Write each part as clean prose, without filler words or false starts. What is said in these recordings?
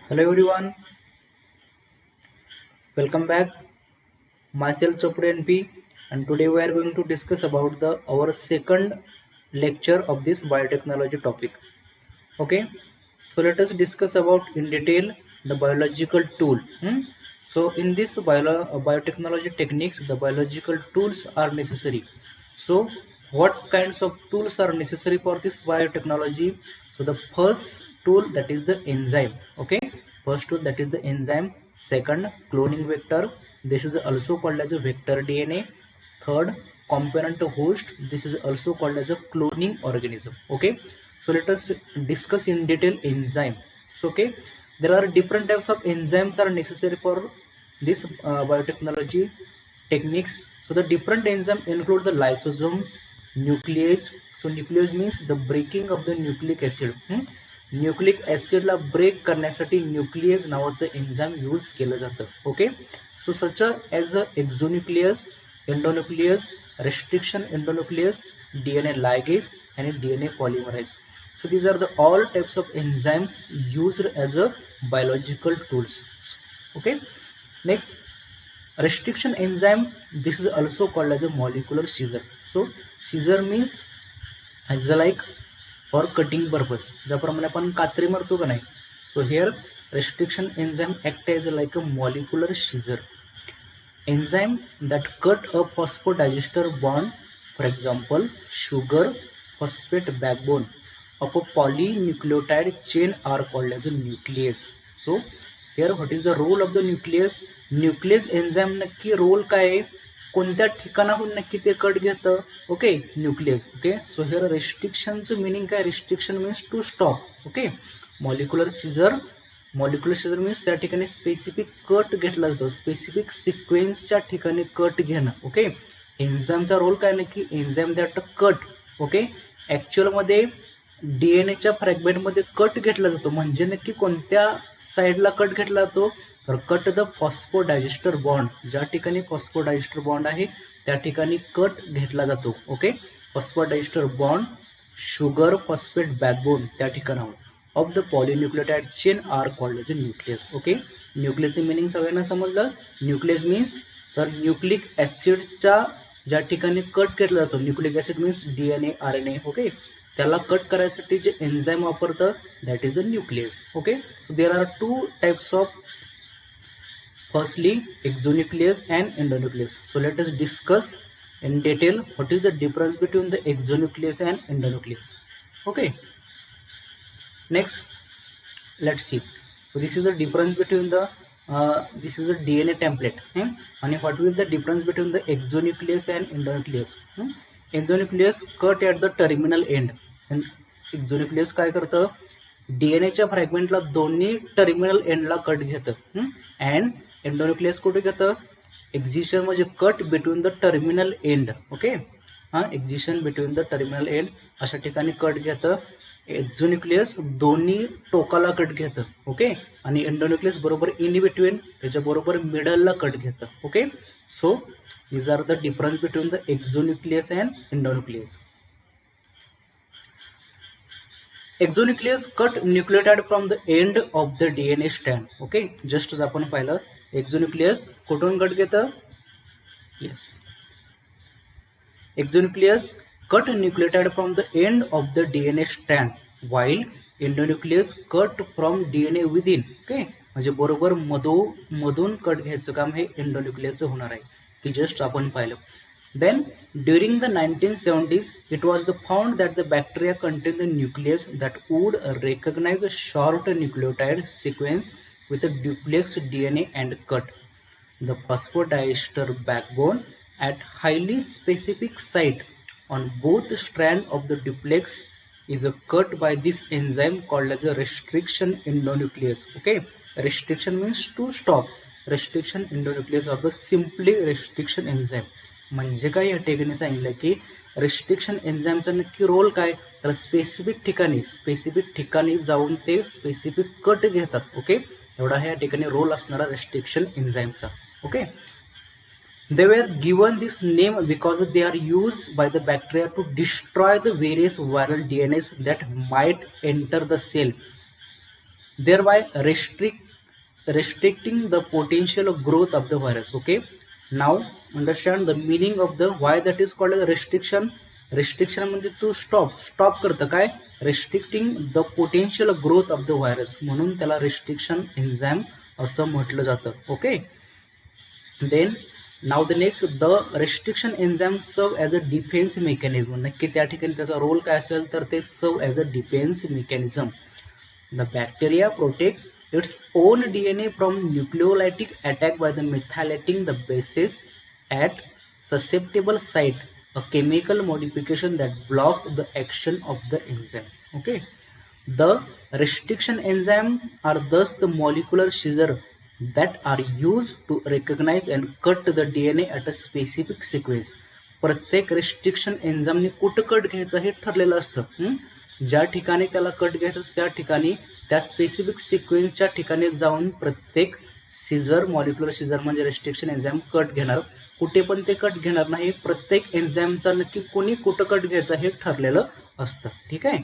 Hello everyone, welcome back. Myself Chopra NP, and today we are going to discuss about the our second lecture of this biotechnology topic. Okay, so let us discuss about in detail the biological tool. So in this biotechnology techniques, the biological tools are necessary. So what kinds of tools are necessary for this biotechnology? So the first tool, that is the enzyme. Okay, first tool, that is the enzyme. Second, cloning vector. This is also called as a vector DNA. Third, component host. This is also called as a cloning organism. Okay, so let us discuss in detail enzyme. So okay, there are different types of enzymes are necessary for this biotechnology techniques. So the different enzymes include the lysosomes, nuclease. So nuclease means the breaking of the nucleic acid. Nucleic ऍसिडला break करण्यासाठी nuclease नावाचं enzyme use केलं जातं. Okay, so such as a exonuclease, endonuclease, restriction endonuclease, DNA ligase, and DNA polymerase. So these are the all types of enzymes used as a biological tools. Okay, next, restriction enzyme. This is also called as a molecular scissor. So scissor means as a like for cutting purpose, ज्याप्रमाणे आपण कात्री मारतो का नाही. So here restriction enzyme act as like a molecular scissor. Enzyme that cut a phosphodiester bond, for example sugar phosphate backbone of a polynucleotide chain, are called as a nuclease. So here what is the role of the nuclease? Nuclease enzyme नक्की role काय आहे, कोणत्या ठिकाणाहून नक्की ते cut घेतं. Okay, nuclease. Okay, so here रिस्ट्रिक्शनचं meaning काय? Restriction means to stop. Okay, molecular scissor means त्या ठिकाणी स्पेसिफिक कट घेतला जातो, स्पेसिफिक सिक्वेन्सच्या ठिकाणी कट घेणं. ओके, एन्झाईमचा रोल काय नक्की? Enzyme that cut. ओके, ॲक्च्युअलमध्ये डीएनएच्या फ्रॅगमेंटमध्ये कट घेतला जातो, म्हणजे नक्की कोणत्या साईडला कट घेतला जातो? तर कट द फॉस्फोडायजेस्टर बॉन्ड. ज्या ठिकाणी फॉस्फोडायजेस्टर बॉन्ड आहे त्या ठिकाणी कट घेतला जातो. Okay, phosphodiester bond, sugar phosphate backbone त्या ठिकाणावर of the polynucleotide chain are called as a nuclease. Okay, न्यूक्लियसचं मिनिंग सगळ्यांना समजलं. न्यूक्लियस मीन्स तर न्यूक्लिक ॲसिडच्या ज्या ठिकाणी कट केला जातो, nucleic acid means DNA RNA. Okay, त्याला कट करायसाठी जे एन्झाईम वापरतं that is the nuclease. Okay, so there are two types of, firstly exonuclease and endonuclease. So let us discuss in detail what is the difference between the exonuclease and endonuclease. Okay, next let's see. So this is the difference between the this is the DNA template. And what will the difference between the exonuclease and endonuclease? Exonuclease cut at the terminal end, and exonuclease काय करतं? डीएनएच्या फ्रॅगमेंटला दोन्ही terminal एंडला cut घेतं. And endonuclease कुठे घेतं? Excision म्हणजे cut between the terminal end. Okay, excision between the terminal end अशा ठिकाणी कट घेतं. एक्झोन्यूक्लियस दोन्ही टोकाला कट घेतं. ओके, आणि एंडोन्यूक्लियस बरोबर इन बिटवीन, त्याच्याबरोबर मिडलला कट घेतं. Okay, so these are the difference between the exonuclease and endonuclease. Exonuclease cut nucleotide from the end of the DNA strand. Okay, just आपण पाहिलं एक्झोन्यूक्लियस कुठून कट घेतं. Yes, exonuclease cut nucleotide from the end of the DNA strand, while endonuclease cut from DNA within. Okay, म्हणजे बरोबर मधून cut घ्यायचं काम हे एंडोन्यूक्लियसचं होणार आहे, की जस्ट आपण पाहिलं. Then during the 1970s, it was found that the bacteria contained the nucleus that would recognize a short nucleotide sequence with a duplex DNA and cut the phosphodiester backbone at highly specific site on both strand of the duplex is cut by this enzyme called as a restriction endonuclease. Okay, restriction means to stop. Restriction endonuclease or the simply restriction enzyme. म्हणजे काय, या ठिकाणी सांगितलं की restriction एन्झाईमचा नक्की role काय, तर specific ठिकाणी जाऊन ते स्पेसिफिक कट घेतात. ओके, एवढा ह्या ठिकाणी रोल असणारा रिस्ट्रिक्शन एन्झाईमचा. Okay, they were given this name because they are use by the bacteria to destroy the various viral DNAs that might enter the cell thereby restricting the potential growth of the virus. Okay, now understand the meaning of the why that is called as restriction. Restriction म्हणजे तू stop करतं काय, restricting the potential growth of the virus, म्हणून त्याला restriction enzyme असं म्हटलं जातं. Okay, then now the next, the restriction enzyme सर्व as a defence mechanism. नक्की त्या ठिकाणी त्याचा रोल काय असेल तर ते सर्व as a defence mechanism. The bacteria protect its own DNA from nucleolytic attack by the methylating the bases at susceptible site, a chemical modification that block the action of the enzyme. Okay, the restriction enzyme are thus the molecular scissors that are used to recognize and cut the DNA at a specific sequence. प्रत्येक restriction एन्झामने कुठं cut घ्यायचं हे ठरलेलं असतं. ज्या ठिकाणी त्याला cut घ्यायचं त्या ठिकाणी त्या स्पेसिफिक सिक्वेन्सच्या ठिकाणी जाऊन प्रत्येक सिझर, मॉलिक्युलर सिझर म्हणजे रिस्ट्रिक्शन एन्झाईम कट घेणार. कुठे पण ते कट घेणार नाही. प्रत्येक एन्झाईमचा नक्की कोणी कुठं कट घ्यायचं हे ठरलेलं असतं. ठीक आहे.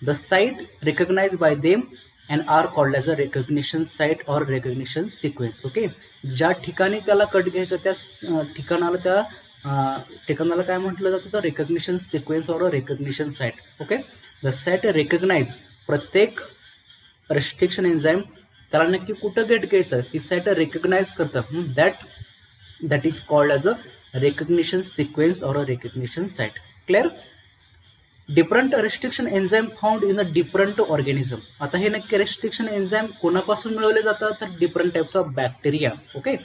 The site recognized by them and are called as a recognition site or recognition sequence. Okay, ज्या ठिकाणी त्याला कट घ्यायचं त्या ठिकाणाला काय म्हटलं जातं तर रेकग्निशन सिक्वेन्स और recognition site. Okay, the site recognise, प्रत्येक रेस्ट्रिक्शन एन्झाईम त्याला नक्की कुठं गेट घ्यायचं ती साइट रेकग्नाइज करतं. That is called as a recognition sequence और a recognition site. Clear. Different restriction enzyme found in a different organism. आता हे नक्की रेस्ट्रिक्शन एन्झाईम कोणापासून मिळवले जातात तर different types of bacteria. Okay,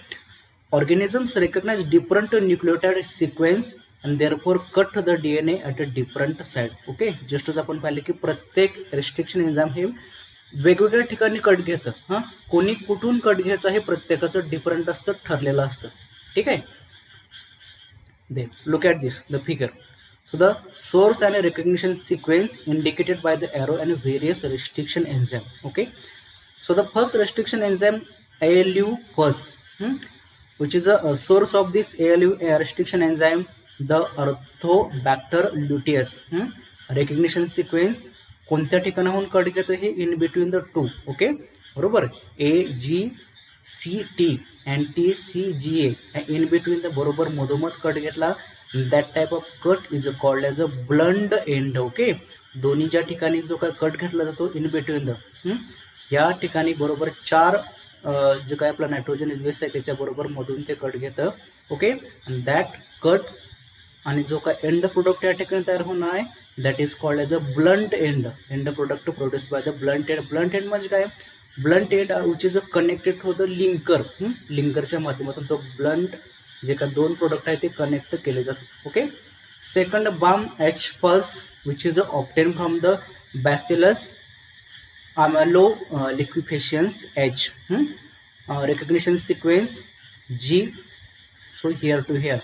organisms recognise different nucleotide sequence and therefore cut the DNA at a different side. Okay, जस्टच आपण पाहिलं की प्रत्येक रेस्ट्रिक्शन एन्झाईम हे वेगवेगळ्या ठिकाणी कट घेतं. कोणी कुठून कट घ्यायचं हे प्रत्येकाचं डिफरंट असतं, ठरलेलं असतं. ठीक आहे. Then look at this the figure. So the source and recognition sequence indicated by the arrow and various restriction enzyme. Okay, so the first restriction enzyme ALU first, which is a source of this ALU restriction enzyme, the Arthobacter luteus. Recognition sequence कोणत्या ठिकाणाहून cut घेतं हे in between the two. Okay, बरोबर. AGCT and TCGA in between the बरोबर मधोमध cut घेतला. That type of cut is called as a blond end. Okay, दोन्ही ज्या ठिकाणी जो काय कट घेतला जातो इन बिटवीन द, या ठिकाणी बरोबर चार जे काय आपला नायट्रोजन इन्व्हेस्ट आहे त्याच्या बरोबर मधून ते कट घेतं. ओके, आणि दॅट कट आणि जो काय एंड प्रोडक्ट या ठिकाणी तयार होणार आहे that is called as a blunt end. End product produce by the blunt end. Blunt end म्हणजे काय, blunt end which is a connected to the linker. लिंकरच्या माध्यमातून तो ब्लंट जे का दोन प्रोडक्ट आहे ते कनेक्ट केले जातात. Okay, second Bam H plus which is obtain from the bacillus amyloliquefaciens H. Recognition sequence G. So here to here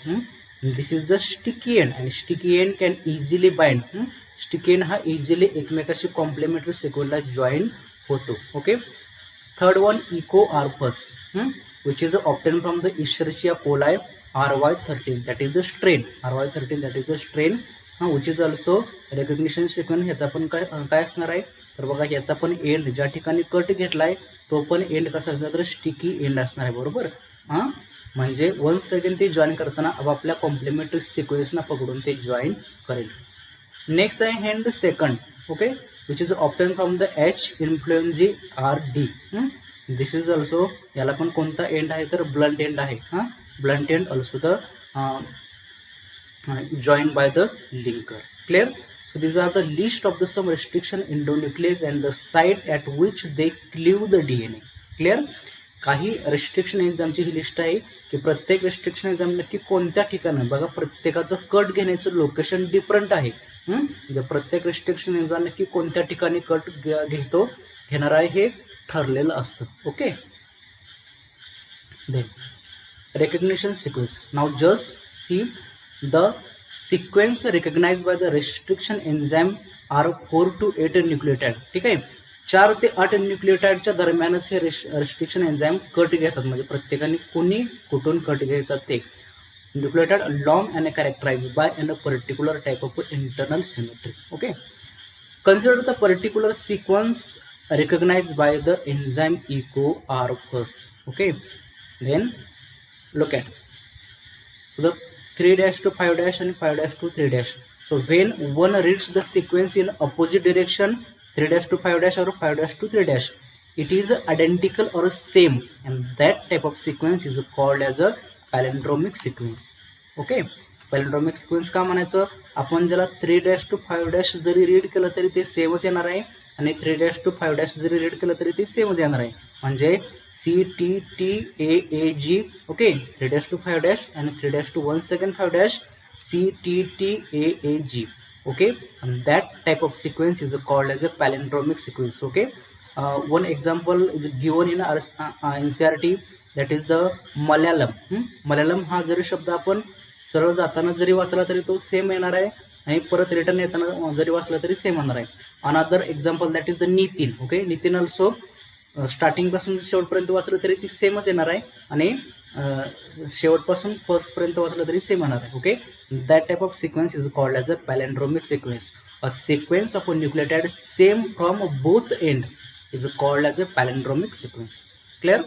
this is the sticky end. आणि sticky end can easily bind. Sticky end हा easily एकमेकाशी complementary सिक्वेन्सला join होतो. Okay, third one Eco आर्पस which is obtained from the Escherichia coli RY13, that is the strain. RY13 that is the strain, which is also recognition sequence. ह्याचा पण काय असणार आहे तर बघा, ह्याचा पण एंड ज्या ठिकाणी कट घेतलाय तो पण एंड कसा असणार तर स्टिकी एंड असणार आहे. बरोबर. म्हणजे वन्स अगेन ते जॉईन करताना आपल्या कॉम्प्लिमेंटरी सिक्वेन्सना पकडून ते जॉईन करेल. नेक्स्ट आहे hand second. Okay, which is obtain from the H influenzae RD. This is also, याला पण कोणता एंड आहे तर ब्लंट एंड आहे. Blunt end also the join by the linker. Clear. So this are the list of the some restriction endonuclease and the site at which they cleave the DNA. Clear. काही restriction एन्झामची ही list आहे की प्रत्येक restriction एन्झाम नक्की कोणत्या ठिकाणी, बघा प्रत्येकाचं कट घेण्याचं लोकेशन डिफरंट आहे. म्हणजे प्रत्येक रेस्ट्रिक्शन एन्झाम नक्की कोणत्या ठिकाणी कट घेणार आहे हे ठरलेलं असतं. Okay, then recognition sequence. Now just see the sequence recognise by the restriction enzyme are 4 to 8 nucleotide. ठीक आहे, 4 ते 8 न्यूक्लियोटाइडच्या दरम्यानच हे रेस्ट्रिक्शन एन्झाईम कट घेतात. म्हणजे प्रत्येकाने कोणी कुठून कट घ्यायचा ते. Nucleotide long and characterise by a particular type of internal symmetry. Okay, consider the particular sequence recognized by the enzyme EcoRPus. Okay, then look at, so the 3 dash to 5 dash and 5 dash to 3 dash. So when one reads the sequence in opposite direction, 3 dash to 5 dash or 5 dash to 3 dash, it is identical or same, and that type of sequence is called as a palindromic sequence. Okay, palindromic sequence का म्हणायचं, आपण ज्याला 3 dash to 5 dash जरी read केलं तरी ते सेमच येणार आहे, आणि 3 dash to 5 dash जरी रीड केलं तरी ते सेमच येणार आहे. म्हणजे CTTAAG, okay, 3 dash to 5 dash and 3 dash to 1 second 5 dash, CTTAAG. Okay, and that type of sequence is called as a palindromic sequence. Okay, one example is given in NCERT, that is the Malayalam. Malayalam हा जरी शब्द आपण सरळ जाताना जरी वाचला तरी तो सेम येणार आहे, आणि परत रिटर्न येताना जरी वाचला तरी सेम येणार आहे. Another example that is the Nitin. Okay, Nitin also starting पासून शेवटपर्यंत वाचलं तरी ती सेमच येणार आहे, आणि शेवटपासून फर्स्ट पर्यंत वाचलं तरी सेम येणार आहे. Okay, that type of sequence is called as a palindromic sequence. A sequence of nucleotide same from both end is called as a palindromic sequence. Clear?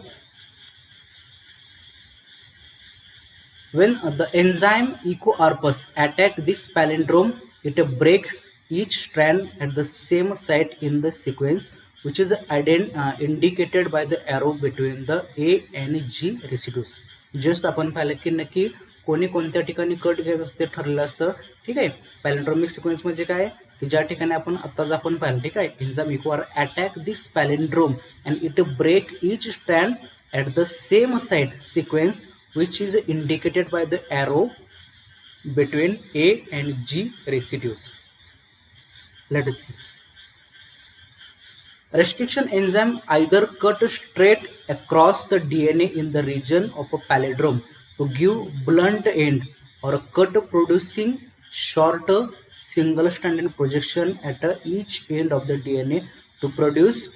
When the enzyme EcoRPus attack this palindrome, it breaks each strand at the same site in the sequence, which is indicated by the arrow between the A and G residues. Just आपण पाहिलं की नक्की कोणी कोणत्या ठिकाणी cut घ्यायचं असते ठरलेलं असतं. ठीक आहे, पॅलेंड्रोमिक सिक्वेन्स म्हणजे काय की ज्या ठिकाणी आत्ताच आपण पाहिलं, ठीक आहे, enzyme EcoR attack this palindrome and it break each strand at the same site sequence which is indicated by the arrow between A and G residues. Let us see. Restriction enzyme either cut straight across the DNA in the region of a palindrome to give blunt end, or cut producing short single stranded projection at each end of the DNA to produce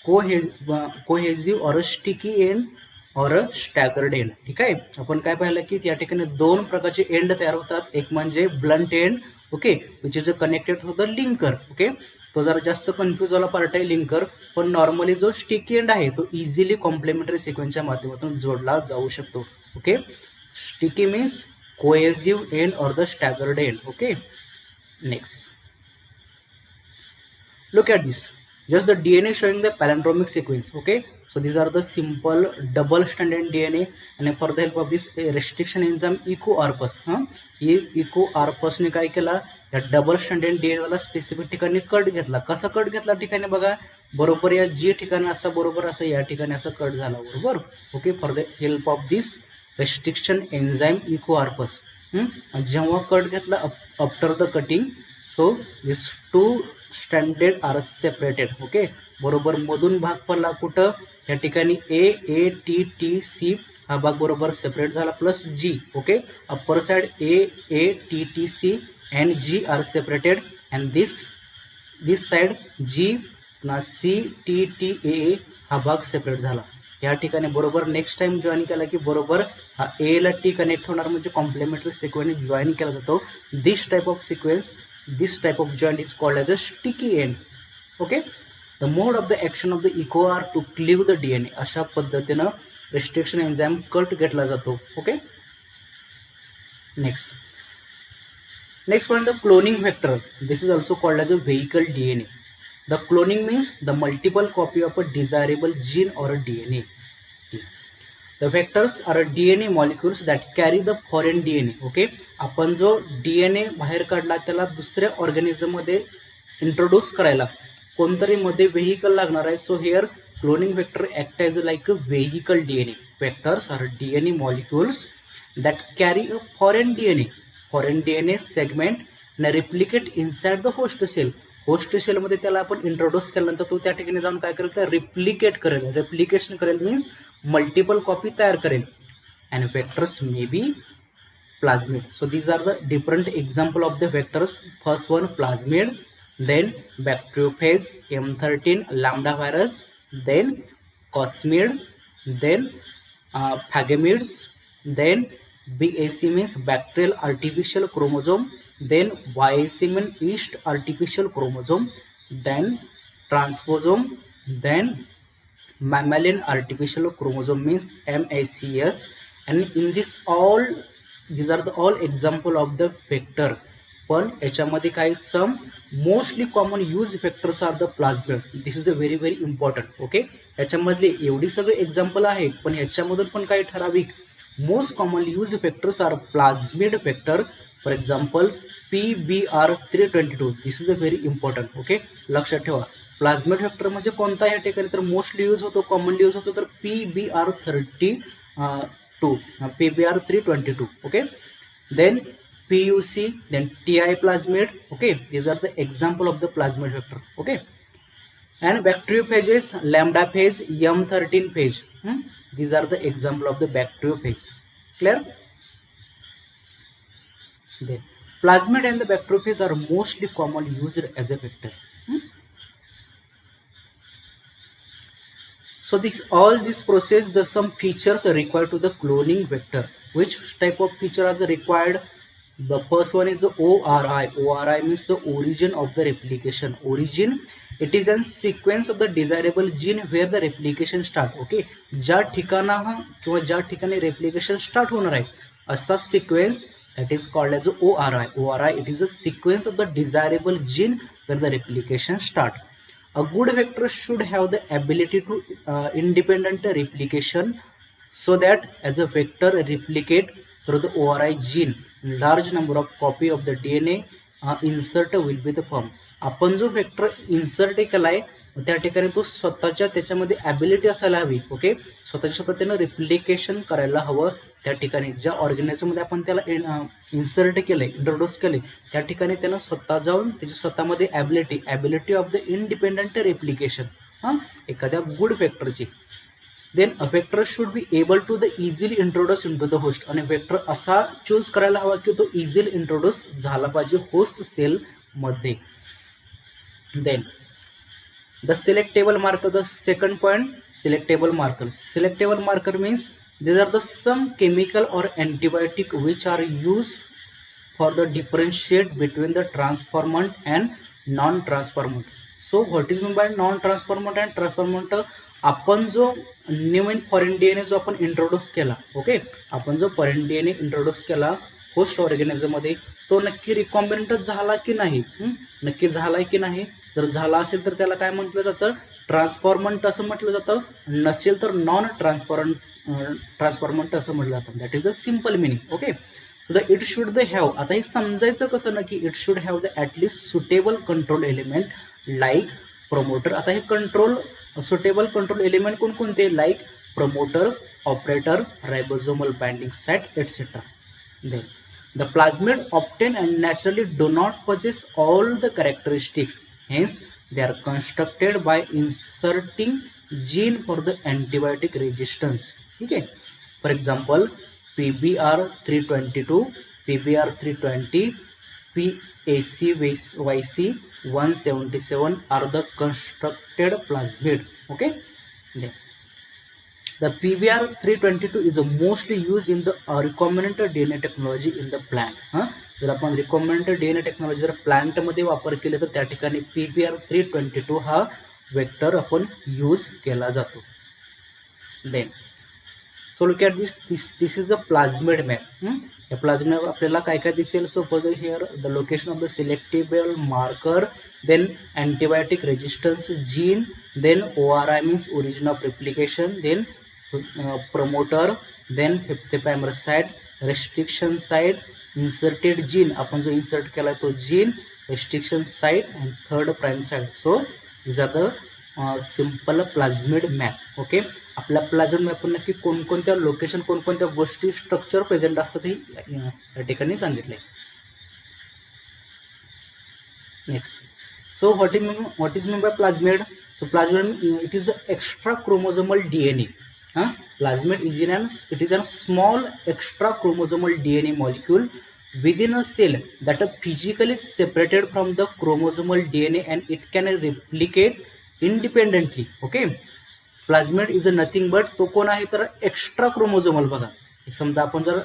cohesive or sticky end और staggered end. ठीक आहे, आपण काय पाहिलं की या ठिकाणी दोन प्रकारचे एंड तयार होतात. एक म्हणजे blunt end, okay, which is connected to the linker. Okay, तो जरा जास्त कन्फ्यूज वाला पार्ट आहे लिंकर, पण नॉर्मली जो स्टिकी एंड आहे तो इझिली कॉम्प्लिमेंटरी सिक्वेन्सच्या माध्यमातून जोडला जाऊ शकतो. Okay, sticky means cohesive end और the staggered end. Okay, next look at this, just the DNA showing the palindromic sequence. Okay, so these are the simple double stranded DNA, and for the help of this restriction enzyme EcoRPus, EcoRPus ने काय केला, या double standard DNA ला specific ठिकाणी cut घेतला. कसा cut घेतला ठिकाणी बघा, बरोबर या जी ठिकाणी असा बरोबर असं या ठिकाणी असं कट झाला बरोबर. Okay, for the help of this restriction enzyme EcoRPus, जेव्हा कट घेतला after the cutting, so this two standard are separated. Okay, बरोबर मधून भाग पडला कुठं, या ठिकाणी AATTC हा भाग बरोबर सेपरेट झाला, plus G. Okay, upper side AATTC and G are separated, and this side G ना CTTAA हा भाग सेपरेट झाला. या ठिकाणी बरोबर नेक्स्ट टाइम जॉईन केला की बरोबर हा ए ला टी कनेक्ट होणार, म्हणजे कॉम्प्लिमेंटरी सिक्वेन्स जॉईन केला जातो. This type of sequence, this type of joint is called as a sticky end. Okay, the mode of the action of the EcoR to cleave the DNA, अशा पद्धतीनं restriction enzyme cut घेतला जातो. Okay, next one, the cloning vector. This is also called as a vehicle DNA. The cloning means the multiple copy of a desirable gene or a DNA. The vectors are DNA molecules that carry the foreign DNA. Okay, आपण जो DNA बाहेर काढला त्याला दुसऱ्या organism मध्ये introduce करायला कोणतरी मध्ये व्हेहिकल लागणार आहे. So here cloning vector act as like a vehicle DNA. Vectors are DNA molecules that carry a foreign DNA segment and replicate inside the host cell. Host सेलमध्ये त्याला आपण इंट्रोड्यूस केल्यानंतर तो त्या ठिकाणी जाऊन काय करेल, तर रिप्लिकेट करेल. रेप्लिकेशन करेल मीन्स मल्टिपल कॉपी तयार करेल. And vectors may be plasmid. So these are the different example of the vectors. First one plasmid, then bacteriophage, M13 lambda virus, then cosmid, then phagemids, then BAC means bacterial artificial chromosome, then YAC means yeast artificial chromosome, then transposome, Then mammalian artificial chromosome means MACS, and in this all these are the all example of the vector. पण याच्यामध्ये काही some mostly common use vectors are the plasmid. This is a very very important. Okay, याच्यामधले एवढी सगळे example आहेत, पण याच्यामधून पण काही ठराविक most common use vectors are plasmid vector. For example PBR322. This is a very important. Okay, लक्षात ठेवा. प्लाझ्मिड वेक्टर म्हणजे कोणता या ठिकाणी तर मोस्टली यूज होतो, कॉमनली यूज होतो तर PBR322. Okay, then PUC, then TI plasmid. Okay, these are the example of the plasmid vector. Okay, and bacteriophages, lambda phase, M13 phase. These are the example of the bacteriophage. Clear? Then plasmid and the bacteriophage are mostly commonly used as a vector. So all this process, the some features are required to the cloning vector. Which type of features are required? The first one is the ORI. ORI means the origin of the replication. Origin, it is a sequence of the desirable gene where the replication start. Okay, ज्या ठिकाणा किंवा ज्या ठिकाणी replication start होणार आहे असा sequence, that is called as ORI. ORI, it is a sequence of the desirable gene where the replication start. A good vector should have the ability to independent replication, so that as a vector replicate through the ORI gene, large number of copy of the DNA insert will be the form. आपण जो vector insert केलाय त्या ठिकाणी तो स्वतःच्या त्याच्यामध्ये ability असायला हवी. ओके, स्वतः त्यानं रिप्लिकेशन करायला हवं. त्या ठिकाणी ज्या ऑर्गॅनिझममध्ये आपण त्याला इन्सर्ट केलंय, इंट्रोड्यूस केले, त्या ठिकाणी त्यानं स्वतः जाऊन त्याची स्वतःमध्ये ability of the independent replication एखाद्या गुड वेक्टरची. Then a vector should be able to the easily introduce in to the host. आणि वेक्टर असा चूज करायला हवा की तो इझिली इंट्रोड्यूस झाला पाहिजे होस्ट सेल मध्ये. देन the selectable marker, the second point, selectable marker. Selectable marker means these are the some chemical or antibiotic which are used for the differentiate between the transformant and non-transformant. So what is meant by non-transformant and transformant? आपण जो नवीन foreign DNA जो आपण introduce केला, okay, आपण जो foreign DNA introduce केला host organism मध्ये, तो नक्की रिकॉम्बिनंट झाला की नाही, नक्की झालाय की नाही. जर झाला असेल तर त्याला काय म्हटलं जातं? ट्रान्सफॉर्मंट असं म्हटलं जातं. नसेल तर नॉन ट्रान्सफॉर्मंट असं म्हटलं जातं. That is the simple meaning. Okay, so the it should the have. आता हे समजायचं कसं ना की it should have the at least suitable control element like promoter. आता हे कंट्रोल सुटेबल कंट्रोल एलिमेंट कोणकोणते? Like promoter, operator, ribosomal binding site etcetera. Then the plasmid obtain and naturally do not possess all the characteristics. Hence, they are constructed by inserting gene for the antibiotic resistance. Okay. For example, PBR322, PBR320, PACYC177 are the constructed plasmid. Okay. Then the PBR322 is mostly used in the recombinant DNA technology in the plant. जर आपण recombinant DNA technology जर plant मध्ये वापर केले तर त्या ठिकाणी PBR322 हा वेक्टर आपण यूज केला जातो. Then so look at this is a plasmid map. या प्लाझ्मिड मॅप आपल्याला काय काय दिसेल? So for here the location of the selectable marker, then antibiotic resistance gene, then ORI means origin of replication, then promoter, then fifth primer site, restriction site, inserted gene, आपण जो insert केला तो gene, restriction site and third prime site. So these are the simple plasmid map. Okay, आपल्या प्लाझ्मिड map नक्की कोणकोणत्या location, कोणकोणत्या गोष्टी, structure present असतात हे या ठिकाणी सांगितलंय. Next, so what is meant by plasmid? So plasmid, it is an extra chromosomal DNA. Plasmid is it is a small extra chromosomal DNA molecule within a cell that are physically separated from the chromosomal DNA and it can replicate independently. Okay, plasmid is nothing but तो कोण आहे तर extra chromosomal. बघा, एक समजा आपण जर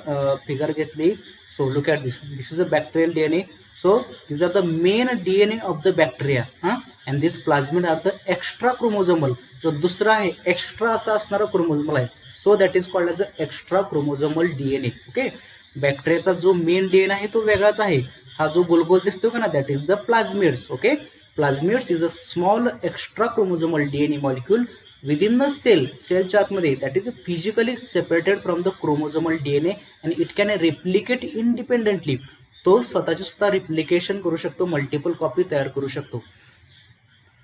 figure घेतली, so look at this is a bacterial DNA. So these are the main DNA of the bacteria. And this plasmid are the extra chromosomal, जो दुसरा आहे एक्स्ट्रा असा असणारा क्रोमोझोमल आहे, so that is called as a extra chromosomal DNA. Okay, बॅक्टेरियाचा जो main DNA आहे तो वेगळाच आहे. हा जो गोल दिसतो का ना, that is the plasmids. Okay, plasmids is a small extra chromosomal DNA molecule within the सेलच्या आतमध्ये, that is physically separated from the chromosomal DNA and it can replicate independently. तो स्वतःची स्वतः रिप्लिकेशन करू शकतो, मल्टिपल कॉपी तयार करू शकतो.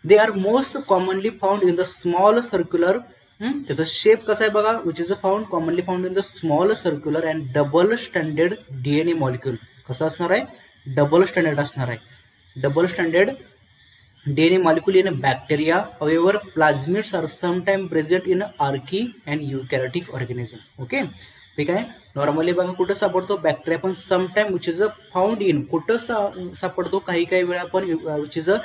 They are most commonly found in the small circular, त्याचा शेप कसा आहे बघा, which is found commonly found in the small circular and double standard DNA molecule. कसं असणार आहे, डबल स्टँडर्ड असणार आहे, double standard DNA molecule in a bacteria. However, plasmids are sometimes present in archaea and eukaryotic organism. Okay, ठीक आहे. Normally बघा कुठं सापडतो बॅक्टेरिया, पण sometime which is a found in, कुठं सापडतो काही काही वेळा पण विच इज अ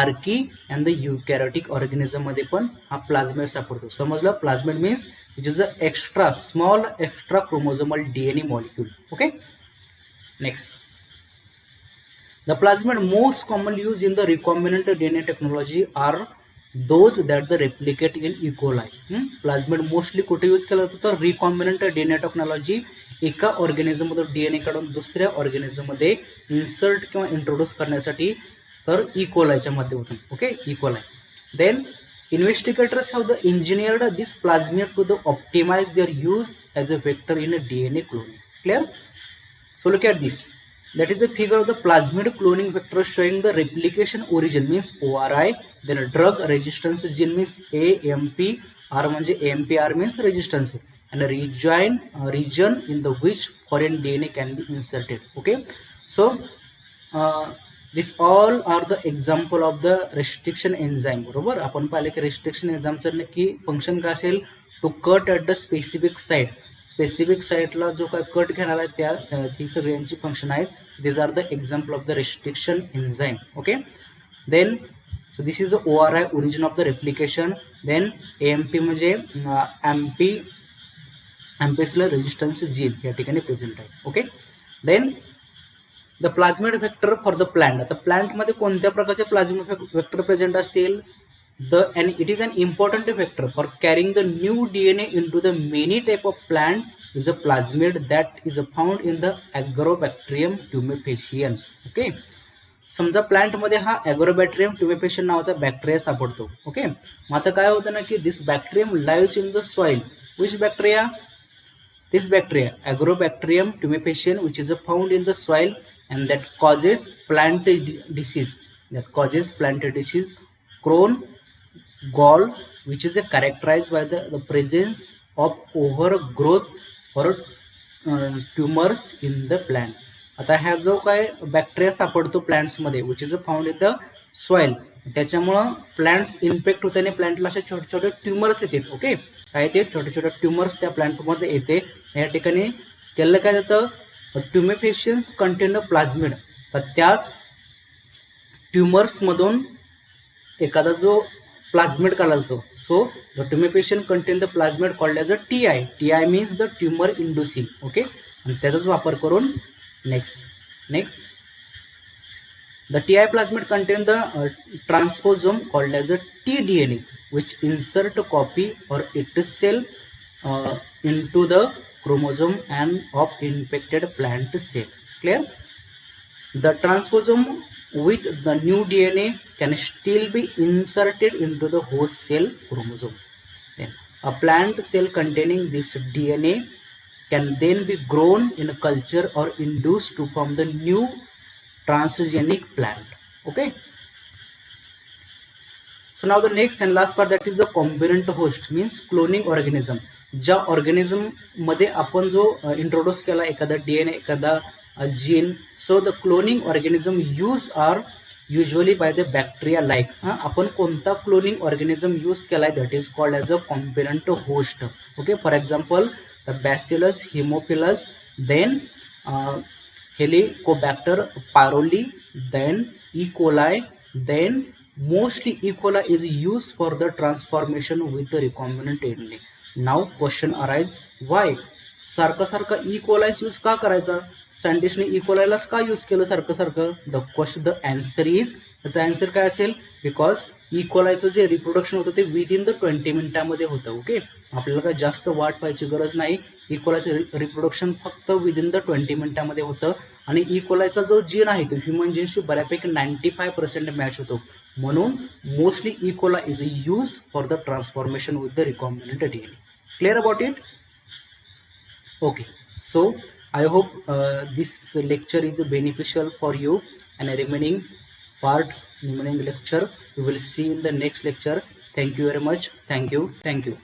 आर्की अँड द युकॅरियोटिक ऑर्गॅनिझम मध्ये पण हा प्लाझमिड सापडतो. समजलं, plasmid means which is a extra small extra chromosomal DNA molecule. Okay, next. The plasmid most commonly used in the recombinant DNA technology are those that the replicate in E. coli. Plasmid mostly कुठे use केला जातो तर recombinant DNA technology, एका organism मधून DNA काढून दुसऱ्या organism मध्ये insert किंवा इंट्रोड्यूस करण्यासाठी, तर ई कोलायच्या माध्यमातून. Okay, E coli. Then investigators have the engineered this plasmid to the optimize their use as a vector in a DNA cloning. Clear? So look at this. That is the figure of the plasmid cloning vector showing the replication origin means ORI, then a drug resistance gene means AMP, R म्हणजे AMPR means resistance, and a region in the which foreign DNA can be inserted. Okay, so this all are the example of the restriction enzyme. बरोबर, आपण पाहिले की restriction enzymeचं नक्की function काय असेल, to cut at the specific site, specific साईटला जो काय कट घेणार आहे त्या ही सगळ्यांची फंक्शन आहेत. These are the example of the restriction enzyme. Okay, then so this is the ORI, origin of the replication. Then AMP म्हणजे ampicillin resistance gene या ठिकाणी प्रेझेंट आहे. Okay, then the plasmid vector for the plant. आता plant मध्ये कोणत्या प्रकारचे प्लाझ्मिड vector present असतील, and it is an important vector for carrying the new DNA into the many type of plant is a plasmid that is found in the Agrobacterium tumefaciens. Okay, समजा plant मध्ये हा ॲग्रोबॅक्टेरियम ट्युमेफेशियन नावाचा bacteria सापडतो. Okay, मग आता काय होतं ना की this bacterium lives in the soil. Which bacteria, this bacteria Agrobacterium tumefaciens which is found in the soil and that causes plant disease, Crohn gall, which is characterized by the presence of overgrowth or tumors in the plant. आता ह्या जो काय bacteria सापडतो plants मध्ये which is found in the soil, त्याच्यामुळं plants infect होताना प्लांटला असे छोटे छोटे ट्युमर्स येतात. ओके, काय ते छोटे छोटे ट्युमर्स त्या प्लांटमध्ये येते. या ठिकाणी केलं काय जातं, ट्युमेफेशियन्स कंटेन प्लाझमिड, तर त्याच ट्युमर्स मधून एखादा जो प्लाझमिड काढला जातो. So the tumefaciens contain the plasmid called as a TI. TI means the tumour inducing. Okay, आणि त्याचाच वापर करून next the TI plasmid contain the transposome called as a tDNA which insert a copy or itself into the chromosome and of infected plant cell. Clear? The transposome with the new DNA can still be inserted into the host cell chromosome. Then a plant cell containing this DNA can then be grown in a culture or induced to form the new transgenic plant. Okay, so now the next and last part, that is the combinant host means cloning organism. ज्या organism मध्ये आपण जो introduce केला एखादा DNA, एखादा gene, so the cloning organism use are usually by the bacteria like. आपण कोणता cloning organism use केलाय that is called as a recombinant host. Okay, for example the Bacillus Haemophilus, then Helicobacter pylori, then E coli, then mostly E coli is use for the transformation with the recombinant DNA. Now question arise, why सारखा E कोलायस use का करायचा, सायंटिस्टने E कोलायलाच का use केलं सारखं? The answer is याचा answer काय असेल? Because इकोलायचं जे रिप्रोडक्शन होतं ते विदिन द 20 मिनिटामध्ये होतं. ओके, आपल्याला काय जास्त वाट पाहायची गरज नाही. इकोलायचं रिप्रोडक्शन फक्त विदिन द 20 मिनिटामध्ये होतं. आणि इकोलायचा जो जीन आहे तो ह्युमन जीनशी बऱ्यापैकी 95% मॅच होतो. म्हणून mostly इकोला is use for the transformation with the recombinant DNA. Clear about it? Okay, so I hope this lecture is beneficial for you, and remaining lecture we will see in the next lecture. Thank you very much. Thank you.